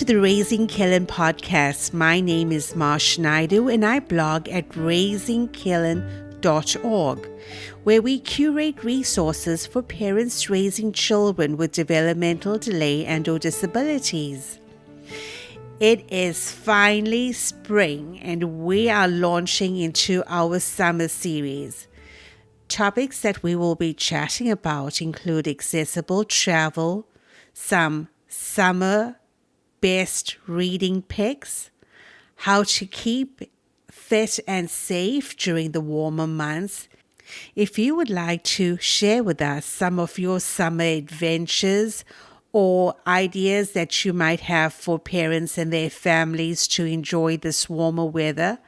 to the Raising Kellen podcast. My name is Marsh Naidu and I blog at raisingkellen.org, where we curate resources for parents raising children with developmental delay and/or disabilities. It is finally spring and we are launching into our summer series. Topics that we will be chatting about include accessible travel, some summer best reading picks, how to keep fit and safe during the warmer months. If you would like to share with us some of your summer adventures or ideas that you might have for parents and their families to enjoy this warmer weather,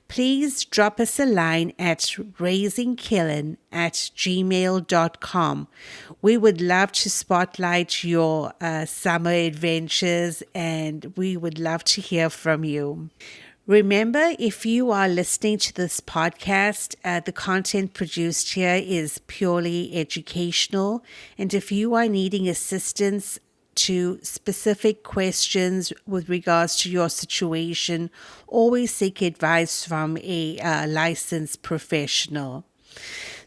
please drop us a line at raisingkellen@gmail.com. We would love to spotlight your summer adventures and we would love to hear from you. Remember, if you are listening to this podcast, the content produced here is purely educational. And if you are needing assistance to specific questions with regards to your situation, always seek advice from a licensed professional.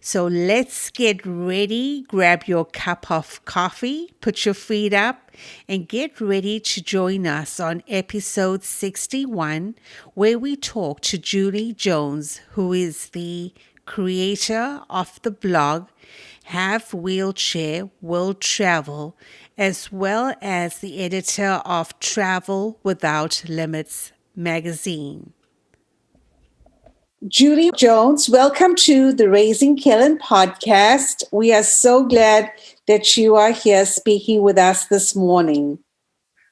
So let's get ready, grab your cup of coffee, put your feet up, and get ready to join us on episode 61, where we talk to Julie Jones, who is the creator of the blog Have Wheelchair Will Travel, as well as the editor of Travel Without Limits magazine. Julie Jones, welcome to the Raising Kellen podcast. We are so glad that you are here speaking with us this morning.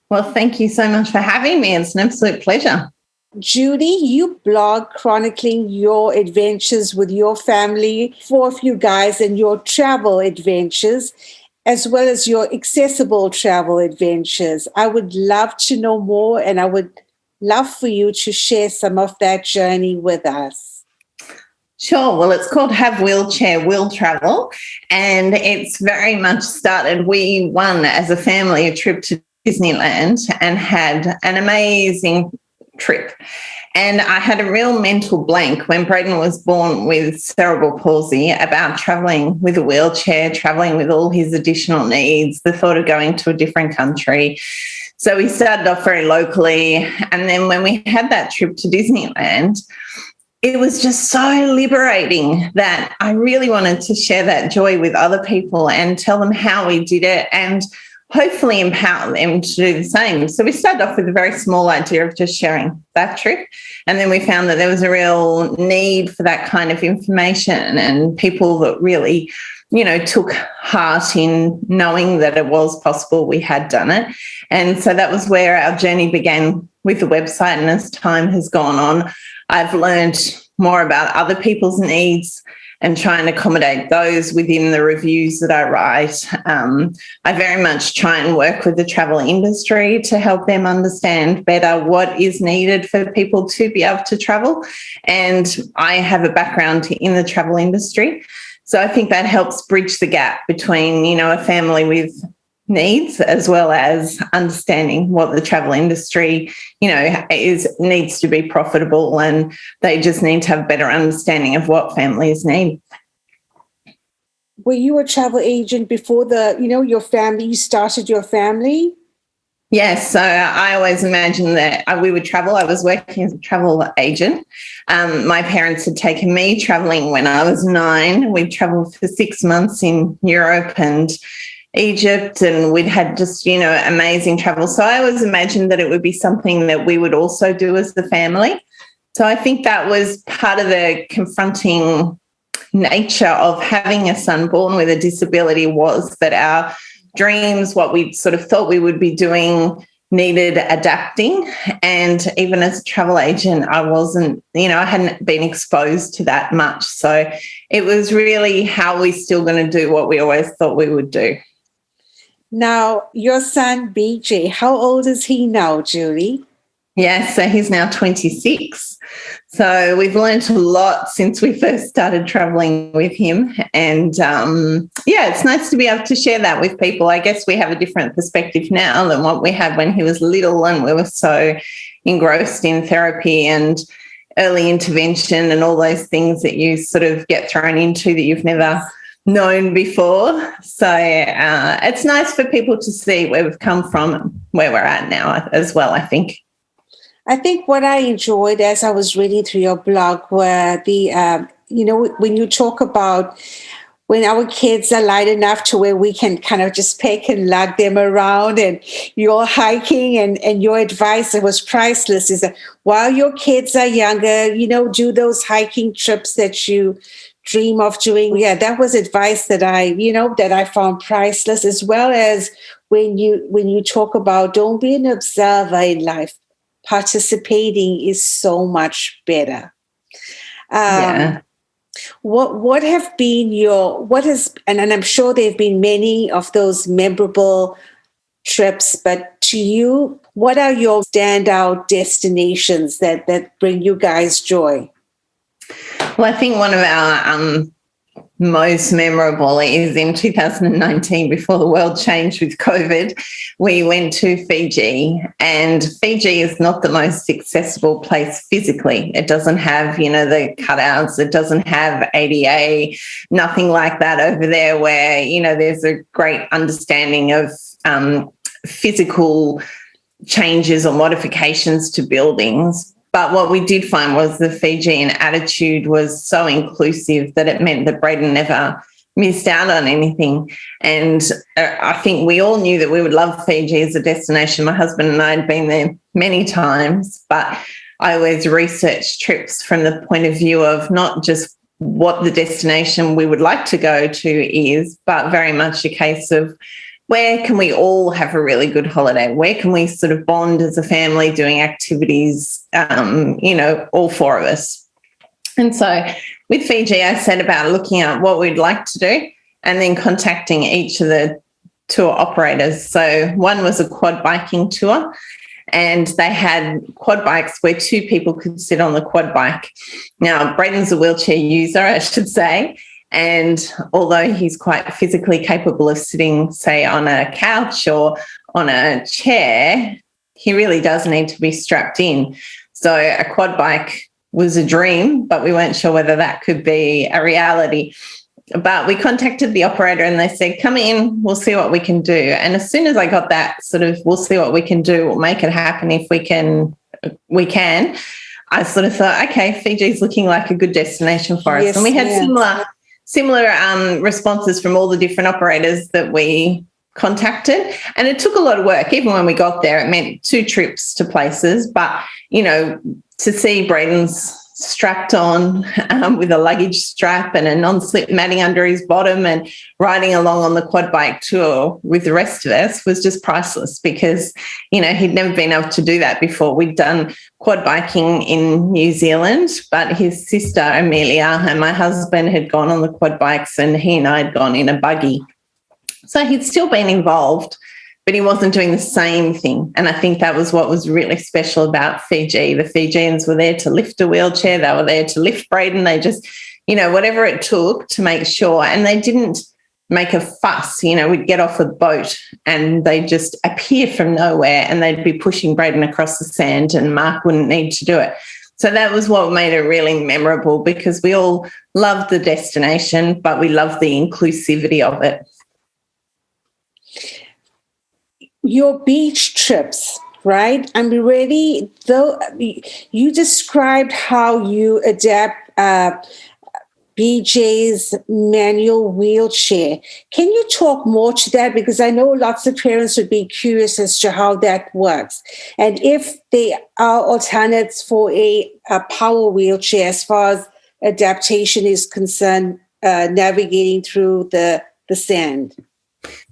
Well, thank you so much for having me. It's an absolute pleasure. Judy, you blog chronicling your adventures with your family, 4 of you guys, and your travel adventures, as well as your accessible travel adventures. I would love to know more, and I would love for you to share some of that journey with us. Sure. Well, it's called Have Wheelchair Will Travel, and it's very much started. We won as a family a trip to Disneyland and had an amazing trip. And I had a real mental blank when Braden was born with cerebral palsy about traveling with a wheelchair, traveling with all his additional needs, the thought of going to a different country. So we started off very locally. And then when we had that trip to Disneyland, it was just so liberating that I really wanted to share that joy with other people and tell them how we did it and hopefully empower them to do the same. So we started off with a very small idea of just sharing that trip. And then we found that there was a real need for that kind of information and people that really, took heart in knowing that it was possible we had done it. And so that was where our journey began with the website. And as time has gone on, I've learned more about other people's needs and try and accommodate those within the reviews that I write. I very much try and work with the travel industry to help them understand better what is needed for people to be able to travel. And I have a background in the travel industry. So I think that helps bridge the gap between, a family with needs as well as understanding what the travel industry, needs to be profitable, and they just need to have a better understanding of what families need. Were you a travel agent before your family, you started your family? Yes, so I always imagined that we would travel. I was working as a travel agent. My parents had taken me traveling when I was 9. We'd traveled for 6 months in Europe and Egypt, and we'd had just, amazing travel. So I always imagined that it would be something that we would also do as the family. So I think that was part of the confronting nature of having a son born with a disability, was that our dreams, what we sort of thought we would be doing, needed adapting. And even as a travel agent, I wasn't, I hadn't been exposed to that much. So it was really, how are we still going to do what we always thought we would do? Now, your son, BJ, how old is he now, Julie? Yeah, so he's now 26. So we've learned a lot since we first started traveling with him. And yeah, it's nice to be able to share that with people. I guess we have a different perspective now than what we had when he was little, and we were so engrossed in therapy and early intervention and all those things that you sort of get thrown into that you've never known before. So it's nice for people to see where we've come from and where we're at now as well, I think. I think what I enjoyed as I was reading through your blog were when you talk about when our kids are light enough to where we can kind of just pick and lug them around, and you're hiking, and your advice that was priceless is that while your kids are younger, do those hiking trips that you dream of doing. Yeah, that was advice that I found priceless, as well as when you talk about don't be an observer in life. Participating is so much better. Yeah. What have been and I'm sure there have been many of those memorable trips, but to you, what are your standout destinations that bring you guys joy? Well, I think one of our most memorable is in 2019, before the world changed with COVID. We went to Fiji, and Fiji is not the most accessible place physically. It doesn't have, the cutouts. It doesn't have ADA, nothing like that over there, where, there's a great understanding of physical changes or modifications to buildings. But what we did find was the Fijian attitude was so inclusive that it meant that Braden never missed out on anything. And I think we all knew that we would love Fiji as a destination. My husband and I had been there many times, but I always researched trips from the point of view of not just what the destination we would like to go to is, but very much a case of where can we all have a really good holiday? Where can we sort of bond as a family doing activities, all four of us? And so with Fiji, I set about looking at what we'd like to do and then contacting each of the tour operators. So one was a quad biking tour, and they had quad bikes where two people could sit on the quad bike. Now, Braden's a wheelchair user, I should say. And although he's quite physically capable of sitting, say, on a couch or on a chair, he really does need to be strapped in. So a quad bike was a dream, but we weren't sure whether that could be a reality. But we contacted the operator and they said, come in, we'll see what we can do. And as soon as I got that sort of, we'll see what we can do, we'll make it happen if we can, I sort of thought, okay, Fiji's looking like a good destination for us. Yes, and we had similar responses from all the different operators that we contacted. And it took a lot of work. Even when we got there, it meant 2 trips to places. But, to see Braden's strapped on with a luggage strap and a non-slip matting under his bottom and riding along on the quad bike tour with the rest of us was just priceless, because, he'd never been able to do that before. We'd done quad biking in New Zealand, but his sister Amelia and my husband had gone on the quad bikes, and he and I had gone in a buggy. So he'd still been involved, but he wasn't doing the same thing. And I think that was what was really special about Fiji. The Fijians were there to lift a wheelchair. They were there to lift Braden. They just, whatever it took to make sure. And they didn't make a fuss. We'd get off a boat and they'd just appear from nowhere and they'd be pushing Braden across the sand, and Mark wouldn't need to do it. So that was what made it really memorable, because we all loved the destination, but we loved the inclusivity of it. Your beach trips, right? I'm ready, though. You described how you adapt BJ's manual wheelchair. Can you talk more to that? Because I know lots of parents would be curious as to how that works, and if there are alternates for a power wheelchair as far as adaptation is concerned, navigating through the sand.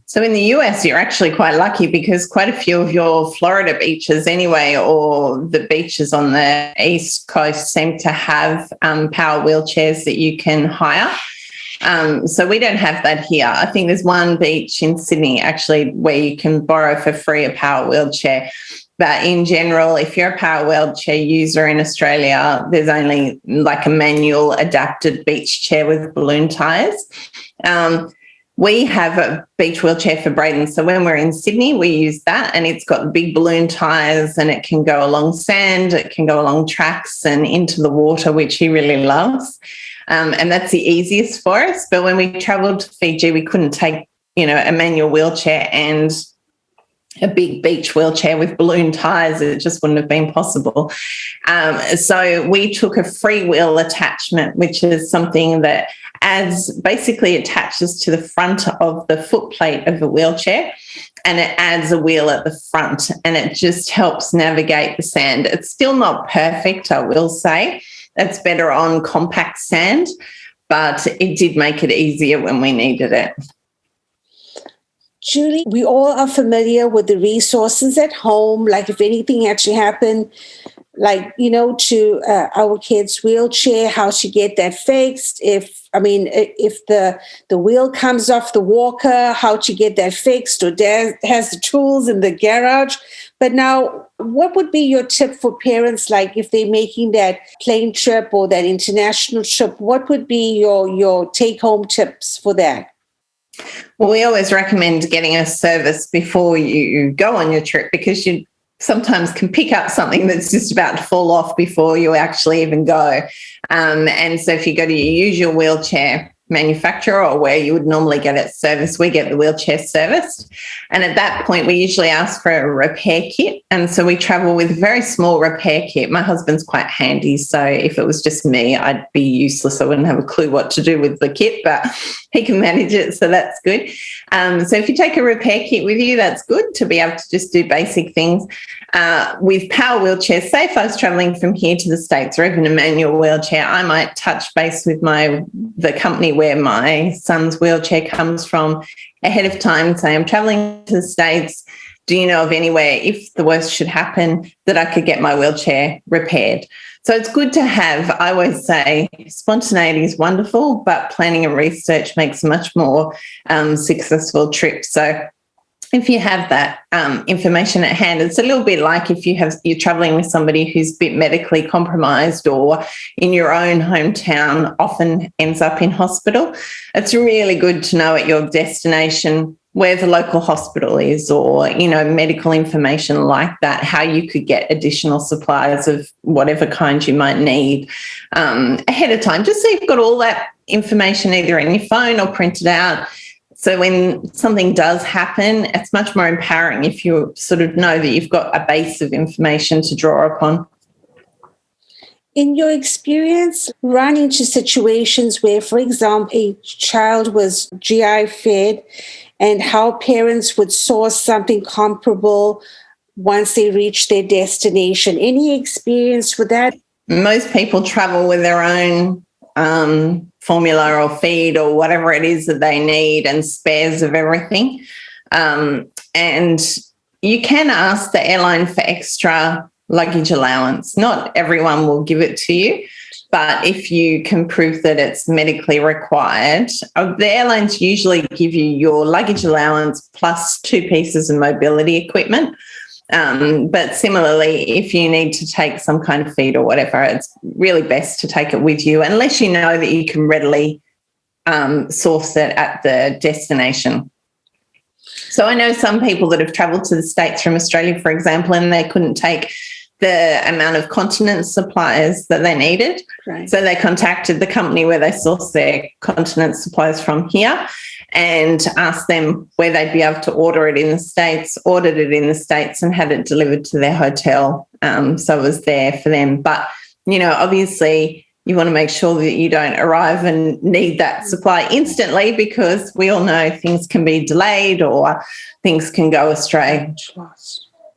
So in the US, you're actually quite lucky, because quite a few of your Florida beaches anyway, or the beaches on the East Coast, seem to have power wheelchairs that you can hire. So we don't have that here. I think there's one beach in Sydney actually where you can borrow for free a power wheelchair. But in general, if you're a power wheelchair user in Australia, there's only like a manual adapted beach chair with balloon tyres. We have a beach wheelchair for Braden. So when we're in Sydney, we use that, and it's got big balloon tyres, and it can go along sand, it can go along tracks and into the water, which he really loves. And that's the easiest for us. But when we travelled to Fiji, we couldn't take, a manual wheelchair and a big beach wheelchair with balloon tyres. It just wouldn't have been possible. So we took a freewheel attachment, which is something that basically attaches to the front of the footplate of the wheelchair, and it adds a wheel at the front, and it just helps navigate the sand. It's still not perfect, I will say. It's better on compact sand, but it did make it easier when we needed it. Julie, we all are familiar with the resources at home, like if anything had to happen, like, to our kid's wheelchair, how to get that fixed. If the wheel comes off the walker, how to get that fixed, or Dad has the tools in the garage. But now, what would be your tip for parents, like if they're making that plane trip or that international trip? What would be your take-home tips for that? Well, we always recommend getting a service before you go on your trip, because you sometimes can pick up something that's just about to fall off before you actually even go. And so if you go to your usual wheelchair manufacturer, or where you would normally get it serviced, we get the wheelchair serviced. And at that point, we usually ask for a repair kit. And so we travel with a very small repair kit. My husband's quite handy, so if it was just me, I'd be useless. I wouldn't have a clue what to do with the kit, but he can manage it, so that's good. So if you take a repair kit with you, that's good to be able to just do basic things. With power wheelchairs, say if I was traveling from here to the States, or even a manual wheelchair, I might touch base with the company where my son's wheelchair comes from ahead of time, say I'm traveling to the States. Do you know of anywhere, if the worst should happen, that I could get my wheelchair repaired? So it's good to have. I always say spontaneity is wonderful, but planning and research makes a much more successful trip. So if you have that information at hand, it's a little bit like if you're traveling with somebody who's a bit medically compromised, or in your own hometown often ends up in hospital. It's really good to know at your destination where the local hospital is, or, medical information like that, how you could get additional supplies of whatever kind you might need ahead of time, just so you've got all that information either in your phone or printed out. So when something does happen, it's much more empowering if you sort of know that you've got a base of information to draw upon. In your experience, run into situations where, for example, a child was GI fed, and how parents would source something comparable once they reach their destination. Any experience with that? Most people travel with their own formula or feed or whatever it is that they need, and spares of everything. And you can ask the airline for extra luggage allowance. Not everyone will give it to you, but if you can prove that it's medically required, the airlines usually give you your luggage allowance plus 2 pieces of mobility equipment. But similarly, if you need to take some kind of feed or whatever, it's really best to take it with you, unless you know that you can readily source it at the destination. So I know some people that have travelled to the States from Australia, for example, and they couldn't take the amount of continence supplies that they needed. Right. So they contacted the company where they source their continence supplies from here, and asked them where they'd be able to order it in the States, ordered it in the States, and had it delivered to their hotel. So it was there for them. But, obviously you want to make sure that you don't arrive and need that supply instantly, because we all know things can be delayed or things can go astray.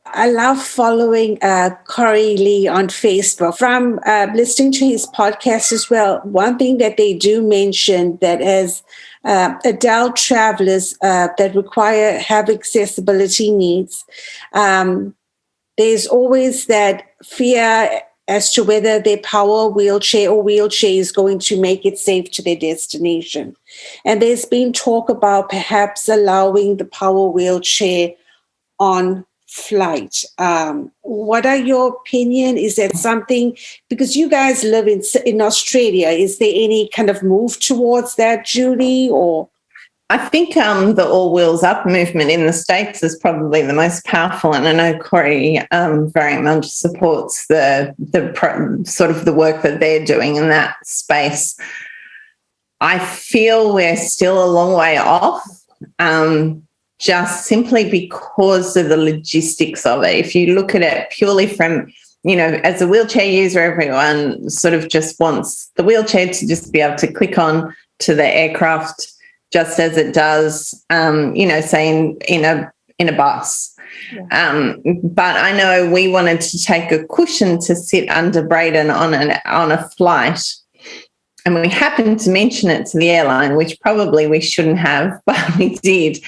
I love following Corey Lee on Facebook. From listening to his podcast as well, one thing that they do mention, that as adult travelers that have accessibility needs, there's always that fear as to whether their power wheelchair or wheelchair is going to make it safe to their destination. And there's been talk about perhaps allowing the power wheelchair on flight. What are your opinion? Is that something, because you guys live in Australia, is there any kind of move towards that, Julie? Or I think the All Wheels Up movement in the States is probably the most powerful, and I know Corey very much supports sort of the work that they're doing in that space. I feel we're still a long way off, just simply because of the logistics of it. If you look at it purely from, as a wheelchair user, everyone sort of just wants the wheelchair to just be able to click on to the aircraft just as it does, say in a bus. Yeah. But I know we wanted to take a cushion to sit under Braden on a flight, and we happened to mention it to the airline, which probably we shouldn't have, but we did.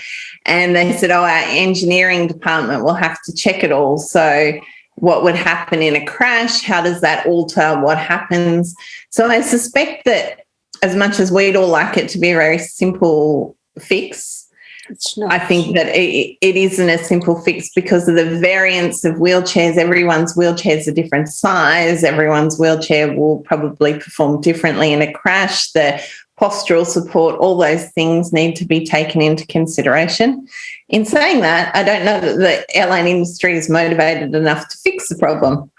And they said, our engineering department will have to check it all. So what would happen in a crash? How does that alter what happens? So I suspect that as much as we'd all like it to be a very simple fix, it's not. I think that it isn't a simple fix because of the variance of wheelchairs. Everyone's wheelchair is a different size. Everyone's wheelchair will probably perform differently in a crash. The postural support, all those things need to be taken into consideration. In saying that, I don't know that the airline industry is motivated enough to fix the problem.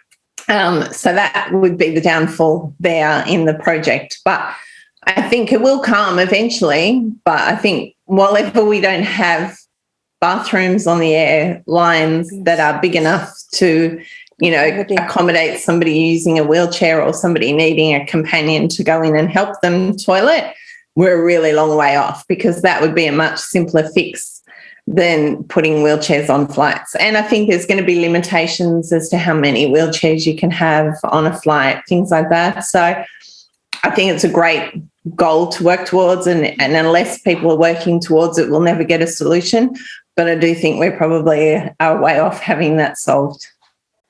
So that would be the downfall there in the project. But I think it will come eventually, but I think whenever we don't have bathrooms on the airlines that are big enough to, accommodate somebody using a wheelchair or somebody needing a companion to go in and help them toilet, we're a really long way off, because that would be a much simpler fix than putting wheelchairs on flights. And I think there's going to be limitations as to how many wheelchairs you can have on a flight, things like that. So I think it's a great goal to work towards, and unless people are working towards it, we'll never get a solution. But I do think we're probably a way off having that solved.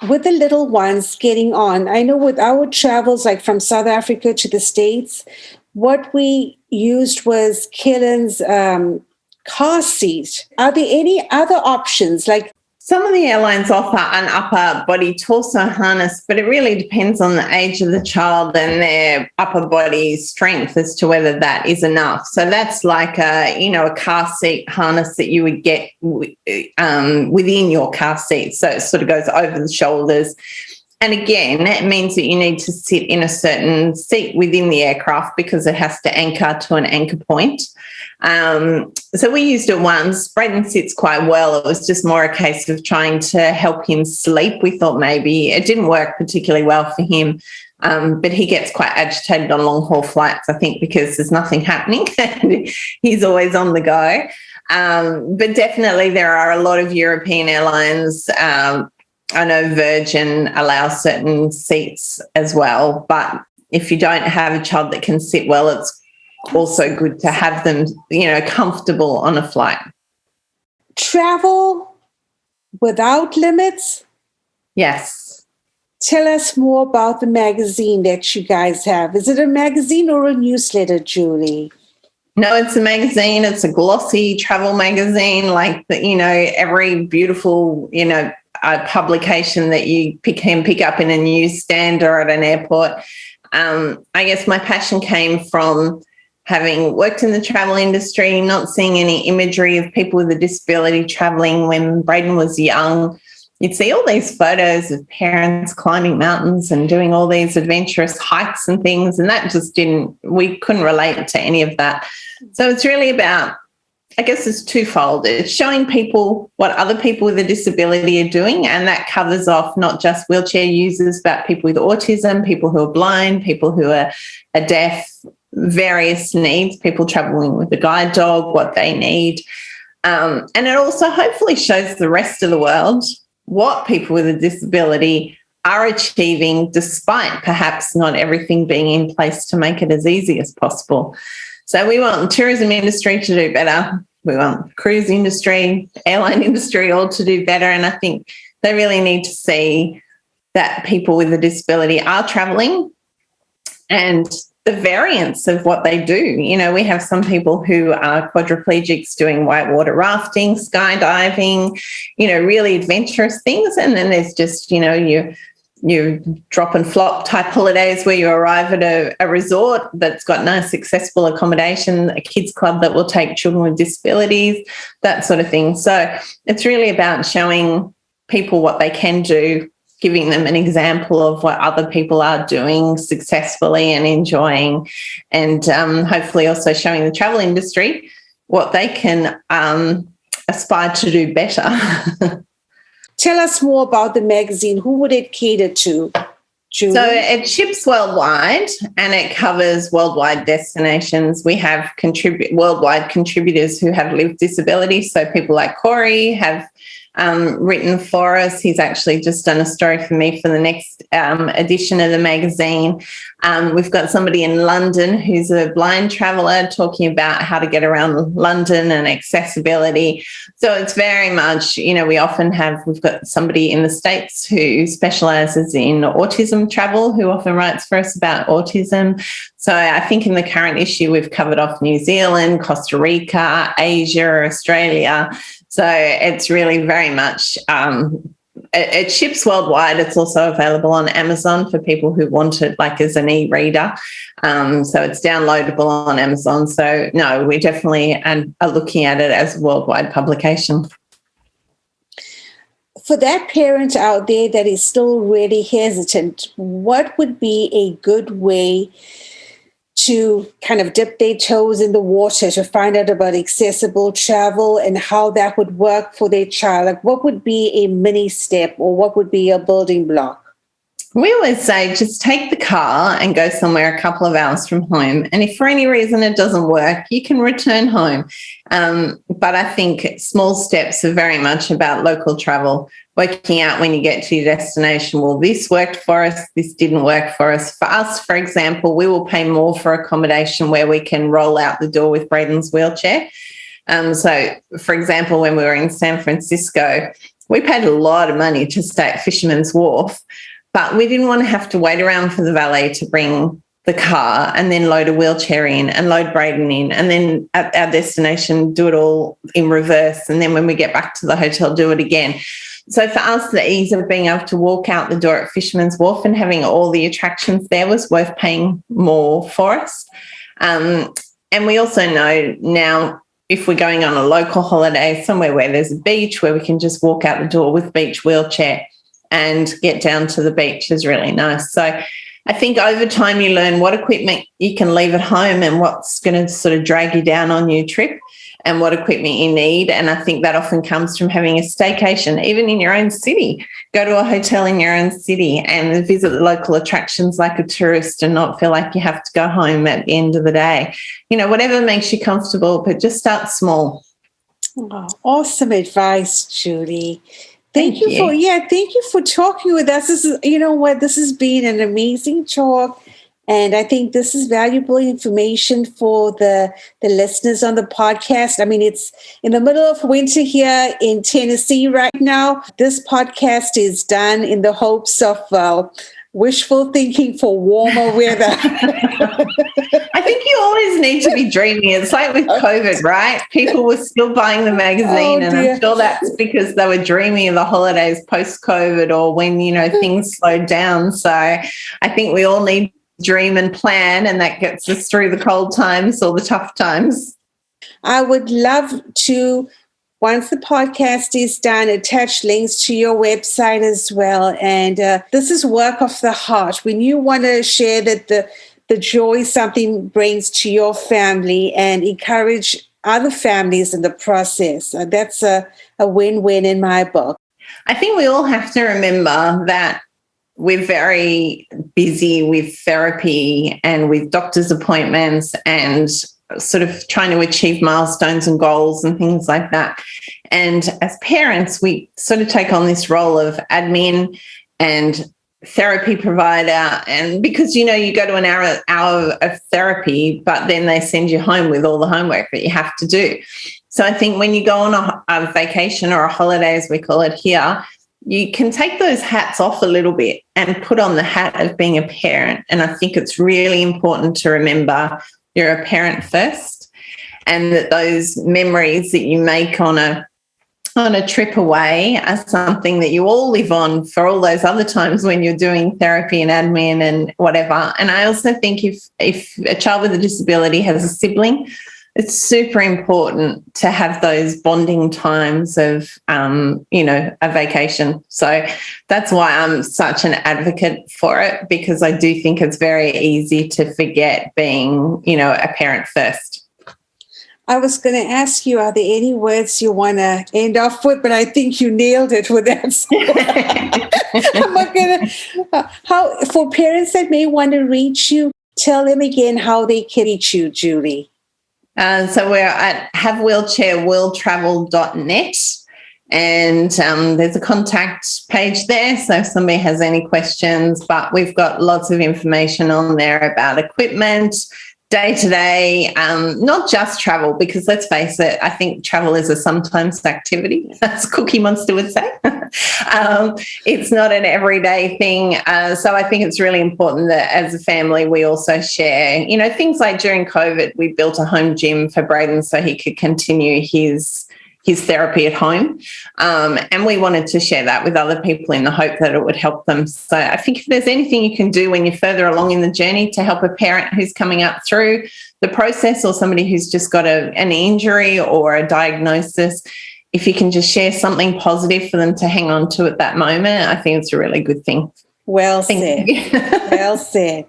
With the little ones getting on, I know with our travels, like from South Africa to the States, what we used was Killen's car seat. Are there any other options? Like, some of the airlines offer an upper body torso harness, but it really depends on the age of the child and their upper body strength as to whether that is enough. So that's like a car seat harness that you would get within your car seat. So it sort of goes over the shoulders. And again, it means that you need to sit in a certain seat within the aircraft because it has to anchor to an anchor point. So we used it once. Braden sits quite well. It was just more a case of trying to help him sleep. We thought maybe it didn't work particularly well for him, but he gets quite agitated on long-haul flights, I think, because there's nothing happening and he's always on the go. But definitely there are a lot of European airlines. I know Virgin allows certain seats as well, but if you don't have a child that can sit well, it's also good to have them, comfortable on a flight. Travel without limits? Yes. Tell us more about the magazine that you guys have. Is it a magazine or a newsletter, Julie? No, it's a magazine. It's a glossy travel magazine, like every beautiful, a publication that you can pick up in a newsstand or at an airport. I guess my passion came from having worked in the travel industry, not seeing any imagery of people with a disability traveling. When Braden was young, you'd see all these photos of parents climbing mountains and doing all these adventurous hikes and things, and that just we couldn't relate to any of that. So it's really about, I guess it's twofold. It's showing people what other people with a disability are doing, and that covers off not just wheelchair users, but people with autism, people who are blind, people who are deaf, various needs, people traveling with a guide dog, what they need. And it also hopefully shows the rest of the world what people with a disability are achieving, despite perhaps not everything being in place to make it as easy as possible. So we want the tourism industry to do better. We want the cruise industry, airline industry all to do better. And I think they really need to see that people with a disability are travelling, and the variance of what they do. You know, we have some people who are quadriplegics doing whitewater rafting, skydiving, you know, really adventurous things. And then there's just, you know, you drop and flop type holidays where you arrive at a resort that's got nice, accessible accommodation, a kids club that will take children with disabilities, that sort of thing. So it's really about showing people what they can do, giving them an example of what other people are doing successfully and enjoying, and hopefully also showing the travel industry what they can aspire to do better. Tell us more about the magazine. Who would it cater to, Julie? So it ships worldwide and it covers worldwide destinations. We have worldwide contributors who have lived disabilities. So people like Corey have written for us. He's actually just done a story for me for the next edition of the magazine. We've got somebody in London who's a blind traveller talking about how to get around London and accessibility. So it's very much, you know, we've got somebody in the States who specialises in autism travel, who often writes for us about autism. So I think in the current issue, we've covered off New Zealand, Costa Rica, Asia, Australia. So it's really very much, it ships worldwide. It's also available on Amazon for people who want it like as an e-reader. So it's downloadable on Amazon. So no, we definitely are looking at it as a worldwide publication. For that parent out there that is still really hesitant, what would be a good way to kind of dip their toes in the water to find out about accessible travel and how that would work for their child? Like, what would be a mini step, or what would be a building block? We always say just take the car and go somewhere a couple of hours from home. And if for any reason it doesn't work, you can return home. But I think small steps are very much about local travel, working out when you get to your destination, well, this worked for us, this didn't work for us. For us, for example, we will pay more for accommodation where we can roll out the door with Braden's wheelchair. So, for example, when we were in San Francisco, we paid a lot of money to stay at Fisherman's Wharf, but we didn't want to have to wait around for the valet to bring the car and then load a wheelchair in and load Braden in, and then at our destination do it all in reverse, and then when we get back to the hotel do it again. So for us, the ease of being able to walk out the door at Fisherman's Wharf and having all the attractions there was worth paying more for us. And we also know now, if we're going on a local holiday somewhere where there's a beach, where we can just walk out the door with beach wheelchair and get down to the beach is really nice. So I think over time you learn what equipment you can leave at home and what's going to sort of drag you down on your trip, and what equipment you need. And I think that often comes from having a staycation, even in your own city. Go to a hotel in your own city and visit the local attractions like a tourist, and not feel like you have to go home at the end of the day. You know, whatever makes you comfortable, but just start small. Oh, awesome advice, Julie. Thank you for talking with us. This is, you know what, this has been an amazing talk. And I think this is valuable information for the listeners on the podcast. I mean, it's in the middle of winter here in Tennessee right now. This podcast is done in the hopes of wishful thinking for warmer weather. I think you always need to be dreaming. It's like with COVID, right? People were still buying the magazine, and I'm sure that's because they were dreaming of the holidays post-COVID, or when, you know, things slowed down. So I think we all need dream and plan, and that gets us through the cold times or the tough times. I would love to, once the podcast is done, attach links to your website as well. And this is work of the heart. When you want to share that the joy something brings to your family and encourage other families in the process, that's a win-win in my book. I think we all have to remember that we're very busy with therapy and with doctor's appointments and sort of trying to achieve milestones and goals and things like that. And as parents, we sort of take on this role of admin and therapy provider. And because, you know, you go to an hour of therapy, but then they send you home with all the homework that you have to do. So I think when you go on a vacation or a holiday, as we call it here, you can take those hats off a little bit and put on the hat of being a parent. And I think it's really important to remember you're a parent first, and that those memories that you make on a trip away are something that you all live on for all those other times when you're doing therapy and admin and whatever. And I also think if a child with a disability has a sibling, it's super important to have those bonding times of, a vacation. So that's why I'm such an advocate for it, because I do think it's very easy to forget being, a parent first. I was going to ask you, are there any words you want to end off with? But I think you nailed it with that. So I'm not going to. How, for parents that may want to reach you, tell them again how they can reach you, Julie. So we're at havewheelchairwilltravel.net, and there's a contact page there. So if somebody has any questions, but we've got lots of information on there about equipment, day-to-day, not just travel, because let's face it, I think travel is a sometimes activity, as Cookie Monster would say. It's not an everyday thing. So I think it's really important that as a family, we also share, things like during COVID, we built a home gym for Braden so he could continue his therapy at home. And we wanted to share that with other people in the hope that it would help them. So I think if there's anything you can do when you're further along in the journey to help a parent who's coming up through the process, or somebody who's just got an injury or a diagnosis, if you can just share something positive for them to hang on to at that moment, I think it's a really good thing. Well said. Well said.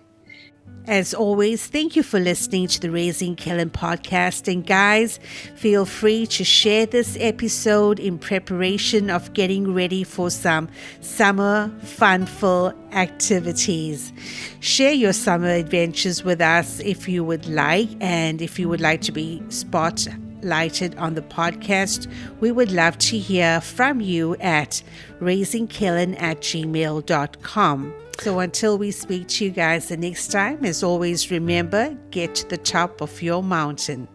As always, thank you for listening to the Raising Kellen podcast. And guys, feel free to share this episode in preparation of getting ready for some summer funful activities. Share your summer adventures with us if you would like. And if you would like to be spotlighted on the podcast, we would love to hear from you at raisingkellen@gmail.com. So until we speak to you guys the next time, as always, remember, get to the top of your mountain.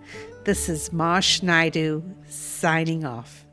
This is Marsh Naidu signing off.